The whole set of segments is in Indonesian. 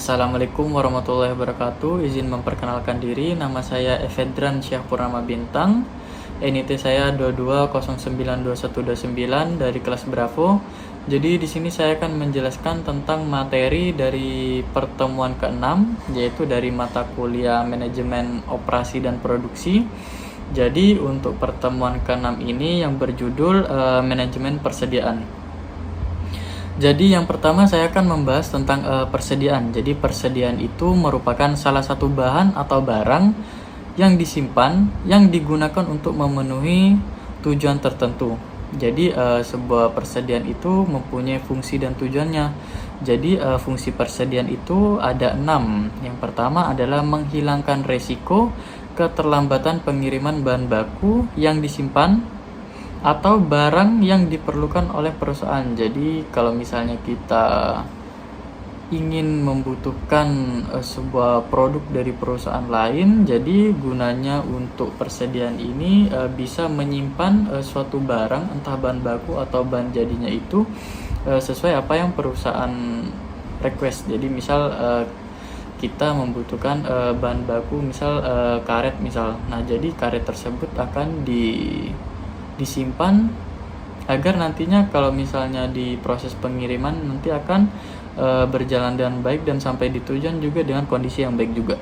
Assalamualaikum warahmatullahi wabarakatuh. Izin memperkenalkan diri, nama saya Evedran Syahpurnama Bintang. NIT saya 22092129 dari kelas Bravo. Jadi di sini saya akan menjelaskan tentang materi dari pertemuan ke-6, yaitu dari mata kuliah Manajemen Operasi dan Produksi. Jadi untuk pertemuan ke-6 ini yang berjudul Manajemen Persediaan. Jadi yang pertama saya akan membahas tentang persediaan. Jadi persediaan itu merupakan salah satu bahan atau barang yang disimpan yang digunakan untuk memenuhi tujuan tertentu. Jadi sebuah persediaan itu mempunyai fungsi dan tujuannya. Jadi fungsi persediaan itu ada 6. Yang pertama adalah menghilangkan resiko keterlambatan pengiriman bahan baku yang disimpan atau barang yang diperlukan oleh perusahaan. Jadi kalau misalnya kita ingin membutuhkan sebuah produk dari perusahaan lain, jadi gunanya untuk persediaan ini bisa menyimpan suatu barang, entah bahan baku atau bahan jadinya itu sesuai apa yang perusahaan request. Jadi misal kita membutuhkan bahan baku misal karet misal. Nah, jadi karet tersebut akan disimpan agar nantinya kalau misalnya di proses pengiriman nanti akan berjalan dengan baik dan sampai di tujuan juga dengan kondisi yang baik juga.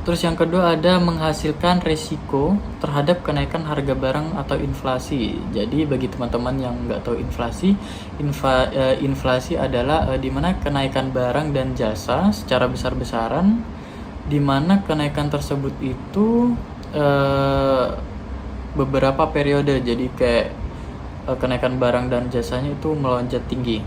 Terus yang kedua ada menghasilkan resiko terhadap kenaikan harga barang atau inflasi. Jadi bagi teman-teman yang nggak tahu inflasi adalah dimana kenaikan barang dan jasa secara besar-besaran, dimana kenaikan tersebut itu beberapa periode, jadi kayak kenaikan barang dan jasanya itu melonjak tinggi.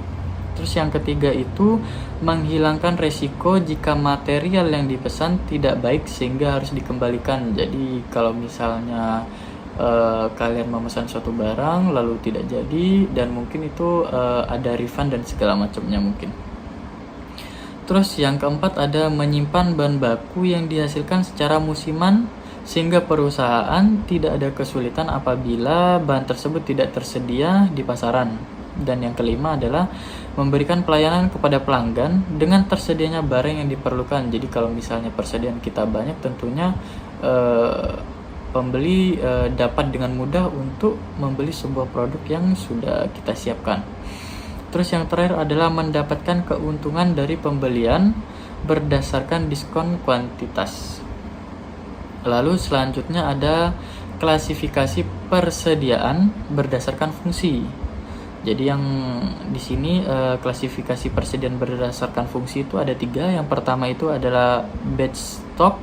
Terus yang ketiga itu menghilangkan resiko jika material yang dipesan tidak baik sehingga harus dikembalikan. Jadi kalau misalnya kalian memesan suatu barang lalu tidak jadi dan mungkin itu ada refund dan segala macamnya mungkin. Terus yang keempat ada menyimpan bahan baku yang dihasilkan secara musiman sehingga perusahaan tidak ada kesulitan apabila bahan tersebut tidak tersedia di pasaran. Dan yang kelima adalah memberikan pelayanan kepada pelanggan dengan tersedianya barang yang diperlukan. Jadi kalau misalnya persediaan kita banyak, tentunya pembeli dapat dengan mudah untuk membeli sebuah produk yang sudah kita siapkan. Terus yang terakhir adalah mendapatkan keuntungan dari pembelian berdasarkan diskon kuantitas. Lalu selanjutnya ada klasifikasi persediaan berdasarkan fungsi. Jadi yang di sini klasifikasi persediaan berdasarkan fungsi itu ada 3. Yang pertama itu adalah batch stock.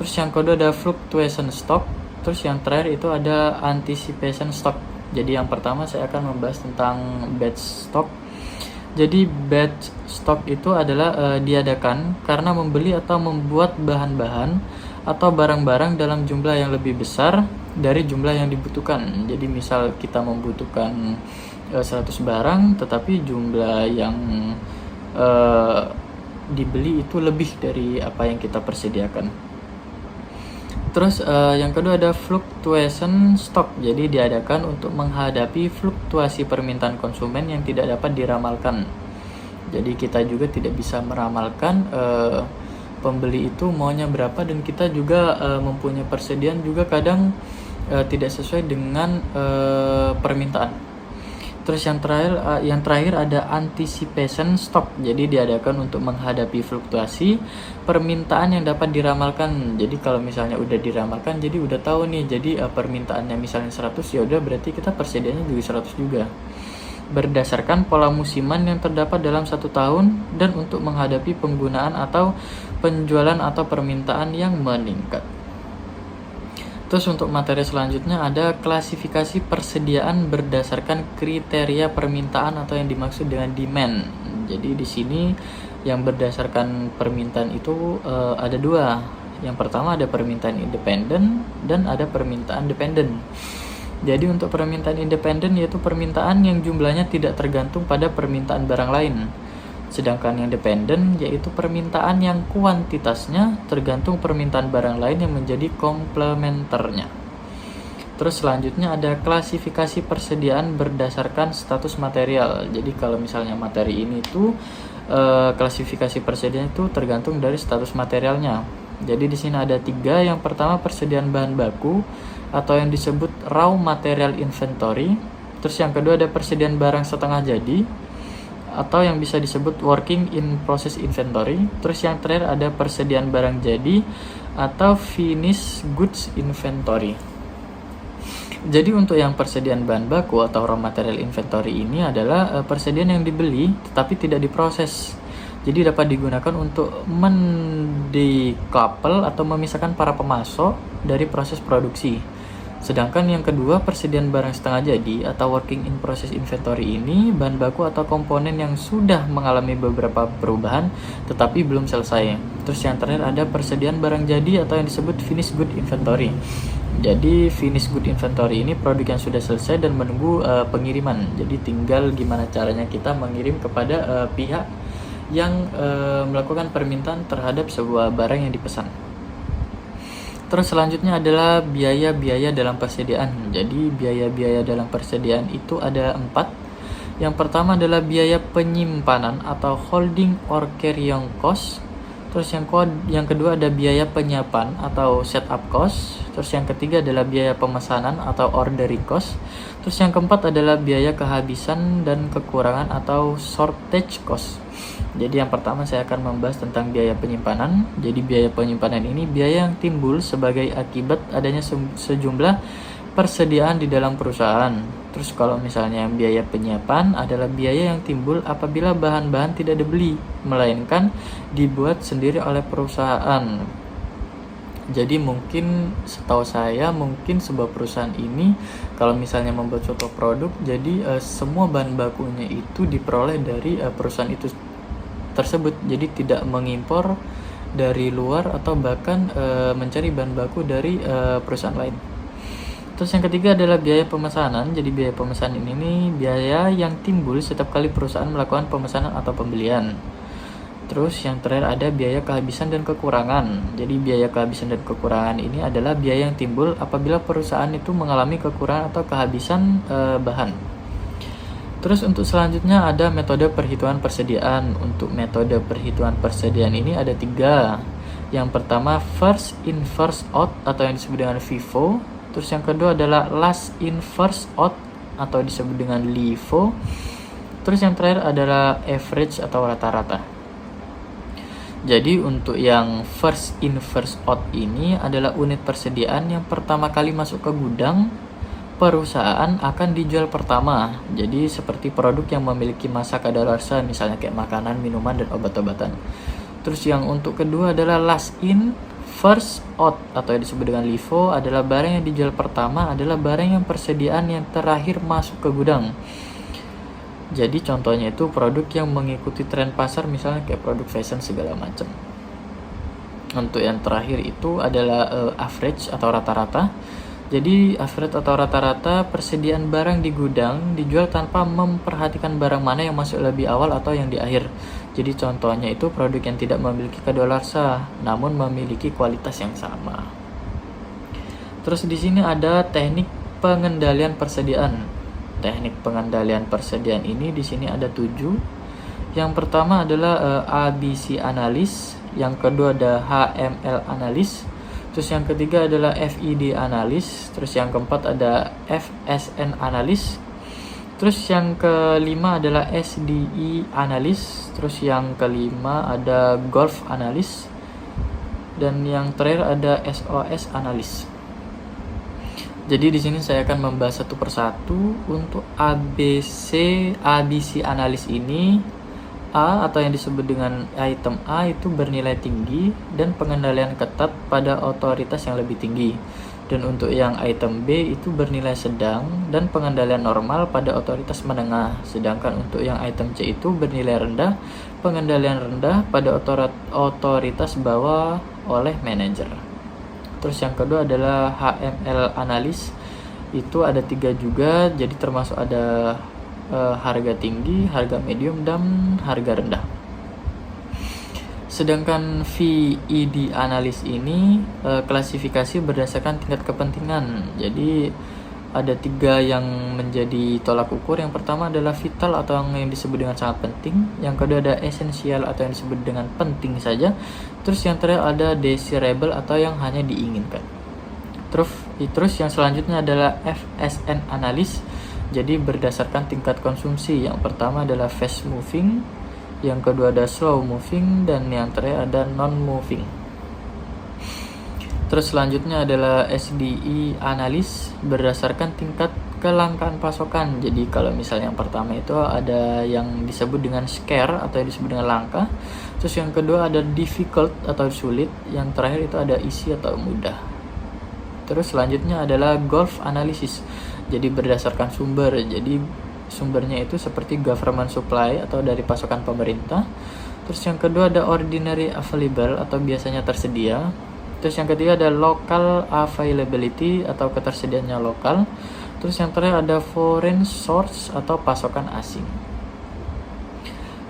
Terus yang kedua ada fluctuation stock. Terus yang terakhir itu ada anticipation stock. Jadi yang pertama saya akan membahas tentang batch stock. Jadi batch stock itu adalah diadakan karena membeli atau membuat bahan-bahan atau barang-barang dalam jumlah yang lebih besar dari jumlah yang dibutuhkan. Jadi misal kita membutuhkan 100 barang tetapi jumlah yang dibeli itu lebih dari apa yang kita persediakan. Terus yang kedua ada fluctuation stock. Jadi diadakan untuk menghadapi fluktuasi permintaan konsumen yang tidak dapat diramalkan. Jadi kita juga tidak bisa meramalkan pembeli itu maunya berapa, dan kita juga mempunyai persediaan juga kadang tidak sesuai dengan permintaan. Terus yang terakhir ada anticipation stock. Jadi diadakan untuk menghadapi fluktuasi permintaan yang dapat diramalkan. Jadi kalau misalnya udah diramalkan, jadi udah tahu nih, jadi permintaannya misalnya 100, ya udah berarti kita persediaannya juga 100 juga. Berdasarkan pola musiman yang terdapat dalam 1 tahun dan untuk menghadapi penggunaan atau penjualan atau permintaan yang meningkat. Terus untuk materi selanjutnya ada klasifikasi persediaan berdasarkan kriteria permintaan atau yang dimaksud dengan demand. Jadi di sini yang berdasarkan permintaan itu ada 2. Yang pertama ada permintaan independen dan ada permintaan dependen. Jadi untuk permintaan independen yaitu permintaan yang jumlahnya tidak tergantung pada permintaan barang lain. Sedangkan yang dependen yaitu permintaan yang kuantitasnya tergantung permintaan barang lain yang menjadi komplementernya. Terus selanjutnya ada klasifikasi persediaan berdasarkan status material. Jadi kalau misalnya materi ini tuh klasifikasi persediaan itu tergantung dari status materialnya. Jadi di sini ada 3. Yang pertama persediaan bahan baku atau yang disebut raw material inventory. Terus yang kedua ada persediaan barang setengah jadi atau yang bisa disebut working in process inventory. Terus yang terakhir ada persediaan barang jadi atau finished goods inventory. Jadi untuk yang persediaan bahan baku atau raw material inventory ini adalah persediaan yang dibeli tetapi tidak diproses. Jadi dapat digunakan untuk mendecouple atau memisahkan para pemasok dari proses produksi. Sedangkan yang kedua, persediaan barang setengah jadi atau working in process inventory ini bahan baku atau komponen yang sudah mengalami beberapa perubahan tetapi belum selesai. Terus yang terakhir ada persediaan barang jadi atau yang disebut finished good inventory. Jadi finished good inventory ini produk yang sudah selesai dan menunggu pengiriman. Jadi tinggal gimana caranya kita mengirim kepada pihak yang melakukan permintaan terhadap sebuah barang yang dipesan. Terus selanjutnya adalah biaya-biaya dalam persediaan. Jadi biaya-biaya dalam persediaan itu ada 4. Yang pertama adalah biaya penyimpanan atau holding or carrying cost. Terus yang kedua ada biaya penyiapan atau setup cost. Terus yang ketiga adalah biaya pemesanan atau ordering cost. Terus yang keempat adalah biaya kehabisan dan kekurangan atau shortage cost. Jadi yang pertama saya akan membahas tentang biaya penyimpanan. Jadi biaya penyimpanan ini biaya yang timbul sebagai akibat adanya sejumlah persediaan di dalam perusahaan. Terus kalau misalnya biaya penyiapan adalah biaya yang timbul apabila bahan-bahan tidak dibeli, melainkan dibuat sendiri oleh perusahaan. Jadi mungkin setahu saya mungkin sebuah perusahaan ini kalau misalnya membuat suatu produk, jadi semua bahan bakunya itu diperoleh dari perusahaan itu tersebut. Jadi tidak mengimpor dari luar atau bahkan mencari bahan baku dari perusahaan lain. Terus yang ketiga adalah biaya pemesanan. Jadi biaya pemesanan ini biaya yang timbul setiap kali perusahaan melakukan pemesanan atau pembelian. Terus yang terakhir ada biaya kehabisan dan kekurangan. Jadi biaya kehabisan dan kekurangan ini adalah biaya yang timbul apabila perusahaan itu mengalami kekurangan atau kehabisan bahan. Terus untuk selanjutnya ada metode perhitungan persediaan. Untuk metode perhitungan persediaan ini ada 3. Yang pertama first in first out atau yang disebut dengan FIFO. Terus yang kedua adalah last in first out atau disebut dengan LIFO. Terus yang terakhir adalah average atau rata-rata. Jadi untuk yang first in first out ini adalah unit persediaan yang pertama kali masuk ke gudang perusahaan akan dijual pertama. Jadi seperti produk yang memiliki masa kadaluarsa, misalnya kayak makanan, minuman, dan obat-obatan. Terus yang untuk kedua adalah last in first out atau yang disebut dengan LIFO adalah barang yang dijual pertama adalah barang yang persediaan yang terakhir masuk ke gudang. Jadi contohnya itu produk yang mengikuti tren pasar, misalnya kayak produk fashion segala macam. Untuk yang terakhir itu adalah average atau rata-rata. Jadi average atau rata-rata persediaan barang di gudang dijual tanpa memperhatikan barang mana yang masuk lebih awal atau yang di akhir. Jadi contohnya itu produk yang tidak memiliki kadaluarsa namun memiliki kualitas yang sama. Terus di sini ada teknik pengendalian persediaan. Teknik pengendalian persediaan ini di sini ada 7. Yang pertama adalah ABC analis, yang kedua ada HML analis, terus yang ketiga adalah FID analis, terus yang keempat ada FSN analis, terus yang kelima adalah SDE analis, terus yang kelima ada Golf analis, dan yang terakhir ada SOS analis. Jadi di sini saya akan membahas satu persatu. Untuk ABC analis ini, A atau yang disebut dengan item A itu bernilai tinggi dan pengendalian ketat pada otoritas yang lebih tinggi. Dan untuk yang item B itu bernilai sedang dan pengendalian normal pada otoritas menengah. Sedangkan untuk yang item C itu bernilai rendah, pengendalian rendah pada otoritas bawah oleh manajer. Terus yang kedua adalah HML analis, itu ada 3 juga, jadi termasuk ada harga tinggi, harga medium, dan harga rendah. Sedangkan VID analis ini klasifikasi berdasarkan tingkat kepentingan. Jadi ada 3 yang menjadi tolak ukur. Yang pertama adalah vital atau yang disebut dengan sangat penting. Yang kedua ada esensial atau yang disebut dengan penting saja. Terus yang terakhir ada desirable atau yang hanya diinginkan. Terus yang selanjutnya adalah FSN analis. Jadi berdasarkan tingkat konsumsi. Yang pertama adalah fast moving, yang kedua ada slow moving, dan yang terakhir ada non moving. Terus selanjutnya adalah SDE analis berdasarkan tingkat kelangkaan pasokan. Jadi kalau misalnya yang pertama itu ada yang disebut dengan scarce atau yang disebut dengan langka. Terus yang kedua ada difficult atau sulit. Yang terakhir itu ada easy atau mudah. Terus selanjutnya adalah gulf analysis. Jadi berdasarkan sumber. Jadi sumbernya itu seperti government supply atau dari pasokan pemerintah. Terus yang kedua ada ordinary available atau biasanya tersedia. Terus yang ketiga ada local availability atau ketersediaannya lokal. Terus yang terakhir ada foreign source atau pasokan asing.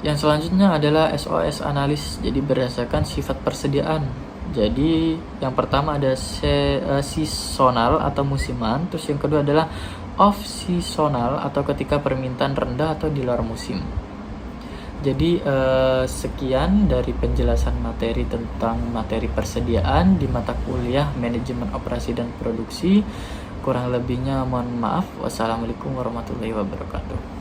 Yang selanjutnya adalah SOS analis, jadi berdasarkan sifat persediaan. Jadi yang pertama ada seasonal atau musiman. Terus yang kedua adalah off seasonal atau ketika permintaan rendah atau di luar musim. Jadi sekian dari penjelasan materi tentang materi persediaan di mata kuliah manajemen operasi dan produksi. Kurang lebihnya mohon maaf. Wassalamualaikum warahmatullahi wabarakatuh.